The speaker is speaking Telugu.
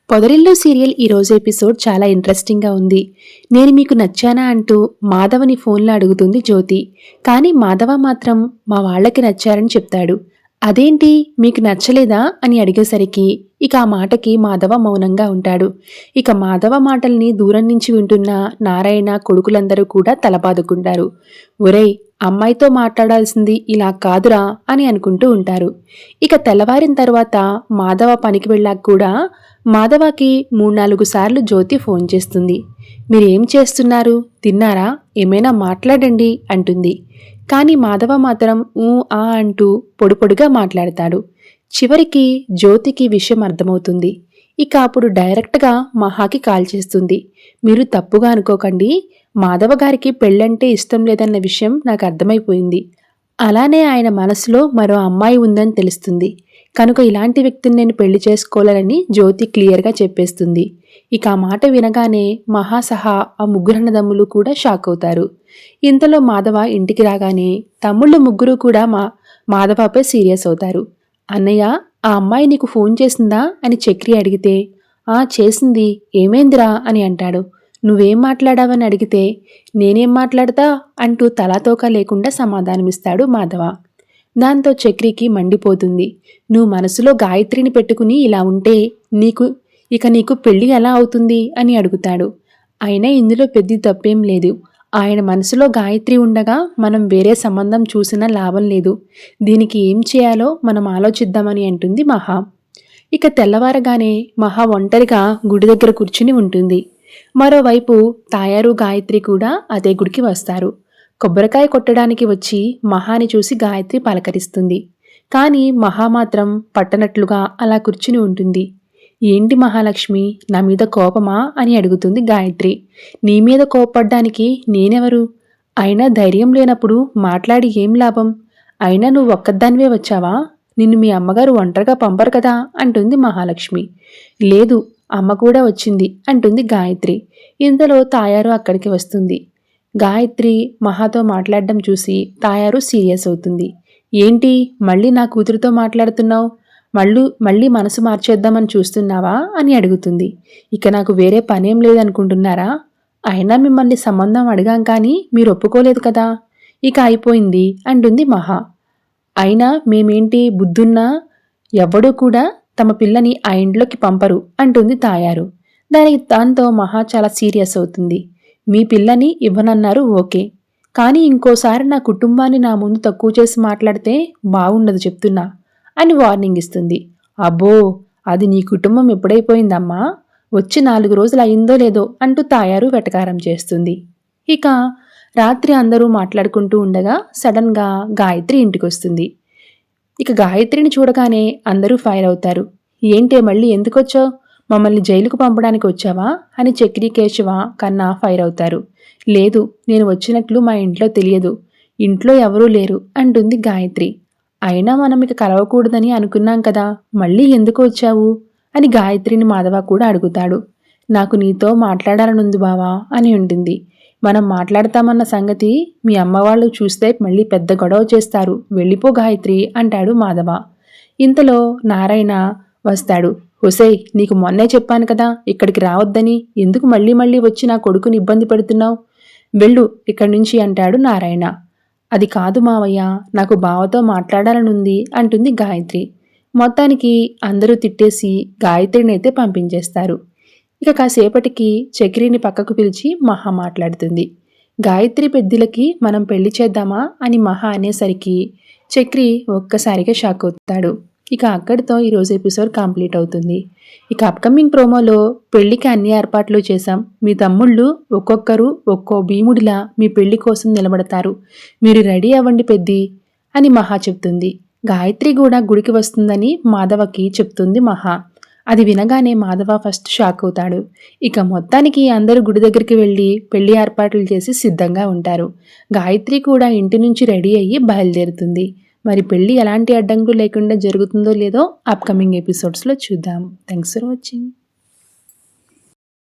పొదరిల్లు సీరియల్ ఈరోజు ఎపిసోడ్ చాలా ఇంట్రెస్టింగ్గా ఉంది. నేను మీకు నచ్చానా అంటూ మాధవని ఫోన్లో అడుగుతుంది జ్యోతి. కానీ మాధవ మాత్రం మా వాళ్ళకి నచ్చారని చెప్తాడు. అదేంటి మీకు నచ్చలేదా అని అడిగేసరికి ఇక ఆ మాటకి మాధవ మౌనంగా ఉంటాడు. ఇక మాధవ మాటల్ని దూరం నుంచి వింటున్న నారాయణ కొడుకులందరూ కూడా తలబాదుకుంటారు. ఒరేయ్, అమ్మాయితో మాట్లాడాల్సింది ఇలా కాదురా అని అనుకుంటూ ఉంటారు. ఇక తెల్లవారిన తర్వాత మాధవ పనికి వెళ్ళాక కూడా మాధవకి 3-4 సార్లు జ్యోతి ఫోన్ చేస్తుంది. మీరేం చేస్తున్నారు, తిన్నారా, ఏమైనా మాట్లాడండి అంటుంది. కానీ మాధవ మాత్రం ఊ ఆ అంటూ పొడిపొడిగా మాట్లాడతాడు. చివరికి జ్యోతికి విషయం అర్థమవుతుంది. ఇక అప్పుడు డైరెక్ట్గా మహాకి కాల్ చేస్తుంది. మీరు తప్పుగా అనుకోకండి, మాధవ గారికి పెళ్ళంటే ఇష్టం లేదన్న విషయం నాకు అర్థమైపోయింది. అలానే ఆయన మనసులో మరో అమ్మాయి ఉందని తెలుస్తుంది. కనుక ఇలాంటి వ్యక్తిని నేను పెళ్లి చేసుకోవాలని జ్యోతి క్లియర్గా చెప్పేస్తుంది. ఇక ఆ మాట వినగానే మహా సహా ఆ ముగ్గురు అన్నదమ్ములు కూడా షాక్ అవుతారు. ఇంతలో మాధవ ఇంటికి రాగానే తమ్ముళ్ళు ముగ్గురు కూడా మాధవపై సీరియస్ అవుతారు. అన్నయ్య, ఆ అమ్మాయి నీకు ఫోన్ చేసిందా అని చక్రి అడిగితే, ఆ చేసింది, ఏమైందిరా అని అంటాడు. నువ్వేం మాట్లాడావని అడిగితే, నేనేం మాట్లాడతా అంటూ తలాతోక లేకుండా సమాధానమిస్తాడు మాధవ. దాంతో చక్రికి మండిపోతుంది. నువ్వు మనసులో గాయత్రిని పెట్టుకుని ఇలా ఉంటే నీకు పెళ్లి ఎలా అవుతుంది అని అడుగుతాడు. అయినా ఇందులో పెద్ద తప్పేం లేదు. ఆయన మనసులో గాయత్రి ఉండగా మనం వేరే సంబంధం చూసినా లాభం లేదు. దీనికి ఏం చేయాలో మనం ఆలోచిద్దామని అంటుంది మహా. ఇక తెల్లవారగానే మహా ఒంటరిగా గుడి దగ్గర కూర్చుని ఉంటుంది. మరోవైపు తాయారు గాయత్రి కూడా అదే గుడికి వస్తారు. కొబ్బరికాయ కొట్టడానికి వచ్చి మహాని చూసి గాయత్రి పలకరిస్తుంది. కానీ మహా మాత్రం పట్టనట్లుగా అలా కూర్చుని ఉంటుంది. ఏంటి మహాలక్ష్మి, నా మీద కోపమా అని అడుగుతుంది గాయత్రి. నీ మీద కోపడ్డానికి నేనెవరు? అయినా ధైర్యం లేనప్పుడు మాట్లాడి ఏం లాభం? అయినా నువ్వు ఒక్కదానివే వచ్చావా? నిన్ను మీ అమ్మగారు ఒంటరిగా పంపరు కదా అంటుంది మహాలక్ష్మి. లేదు, అమ్మ కూడా వచ్చింది అంటుంది గాయత్రి. ఇంతలో తాయారు అక్కడికి వస్తుంది. గాయత్రి మహాతో మాట్లాడడం చూసి తాయారు సీరియస్ అవుతుంది. ఏంటి, మళ్ళీ నా కూతురితో మాట్లాడుతున్నావు? మళ్ళీ మనసు మార్చేద్దామని చూస్తున్నావా అని అడుగుతుంది. ఇక నాకు వేరే పనేం లేదనుకుంటున్నారా? అయినా మిమ్మల్ని సంబంధం అడిగాం కానీ మీరు ఒప్పుకోలేదు కదా, ఇక అయిపోయింది అంటుంది మహా. అయినా మేమేంటి బుద్ధున్నా, ఎవ్వడూ కూడా తమ పిల్లని ఆ ఇంట్లోకి పంపరు అంటుంది తాయారు. దాంతో మహా చాలా సీరియస్ అవుతుంది. మీ పిల్లని ఇవ్వనన్నారు ఓకే, కానీ ఇంకోసారి నా కుటుంబాన్ని నా ముందు తక్కువ చేసి మాట్లాడితే బాగుండదు చెప్తున్నా అని వార్నింగ్ ఇస్తుంది. అబ్బో, అది నీ కుటుంబం ఎప్పుడైపోయిందమ్మా, వచ్చి 4 రోజులు అయిందో లేదో అంటూ తాయారు వెటకారం చేస్తుంది. ఇక రాత్రి అందరూ మాట్లాడుకుంటూ ఉండగా సడన్గా గాయత్రి ఇంటికొస్తుంది. ఇక గాయత్రిని చూడగానే అందరూ ఫైర్ అవుతారు. ఏంటే మళ్ళీ ఎందుకొచ్చావు? మమ్మల్ని జైలుకు పంపడానికి వచ్చావా అని చక్రి, కేశవ, కన్నా ఫైర్ అవుతారు. లేదు, నేను వచ్చినట్లు మా ఇంట్లో తెలియదు, ఇంట్లో ఎవరూ లేరు అంటుంది గాయత్రి. అయినా మనం ఇక కలవకూడదని అనుకున్నాం కదా, మళ్ళీ ఎందుకు వచ్చావు అని గాయత్రిని మాధవ కూడా అడుగుతాడు. నాకు నీతో మాట్లాడాలనుంది బావా అని ఉంటుంది. మనం మాట్లాడతామన్న సంగతి మీ అమ్మవాళ్ళు చూస్తే మళ్ళీ పెద్ద గొడవ చేస్తారు, వెళ్ళిపో గాయత్రి అంటాడు మాధవ. ఇంతలో నారాయణ వస్తాడు. హుసేయ్, నీకు మొన్నే చెప్పాను కదా ఇక్కడికి రావద్దని, ఎందుకు మళ్ళీ మళ్ళీ వచ్చి నా కొడుకుని ఇబ్బంది పెడుతున్నావు? వెళ్ళు ఇక్కడి నుంచి అంటాడు నారాయణ. అది కాదు మావయ్య, నాకు బావతో మాట్లాడాలనుంది అంటుంది గాయత్రి. మొత్తానికి అందరూ తిట్టేసి గాయత్రిని అయితే పంపించేస్తారు. ఇక కాసేపటికి చక్రిని పక్కకు పిలిచి మహా మాట్లాడుతుంది. గాయత్రి పెద్దలకి మనం పెళ్లి చేద్దామా అని మహా అనేసరికి చక్రి ఒక్కసారిగా షాక్ అవుతాడు. ఇక అక్కడితో ఈరోజు ఎపిసోడ్ కంప్లీట్ అవుతుంది. ఇక అప్కమింగ్ ప్రోమోలో పెళ్లికి అన్ని ఏర్పాట్లు చేశాం, మీ తమ్ముళ్ళు ఒక్కొక్కరు ఒక్కో భీముడిలా మీ పెళ్లి కోసం నిలబడతారు, మీరు రెడీ అవ్వండి పెద్ది అని మహా చెప్తుంది. గాయత్రి కూడా గుడికి వస్తుందని మాధవకి చెప్తుంది మహా. అది వినగానే మాధవ ఫస్ట్ షాక్ అవుతాడు. ఇక మొత్తానికి అందరూ గుడి దగ్గరికి వెళ్ళి పెళ్లి ఏర్పాట్లు చేసి సిద్ధంగా ఉంటారు. గాయత్రి కూడా ఇంటి నుంచి రెడీ అయ్యి బయలుదేరుతుంది. మరి పెళ్ళి ఎలాంటి అడ్డంకులు లేకుండా జరుగుతుందో లేదో అప్కమింగ్ ఎపిసోడ్స్లో చూద్దాం. Thanks for watching.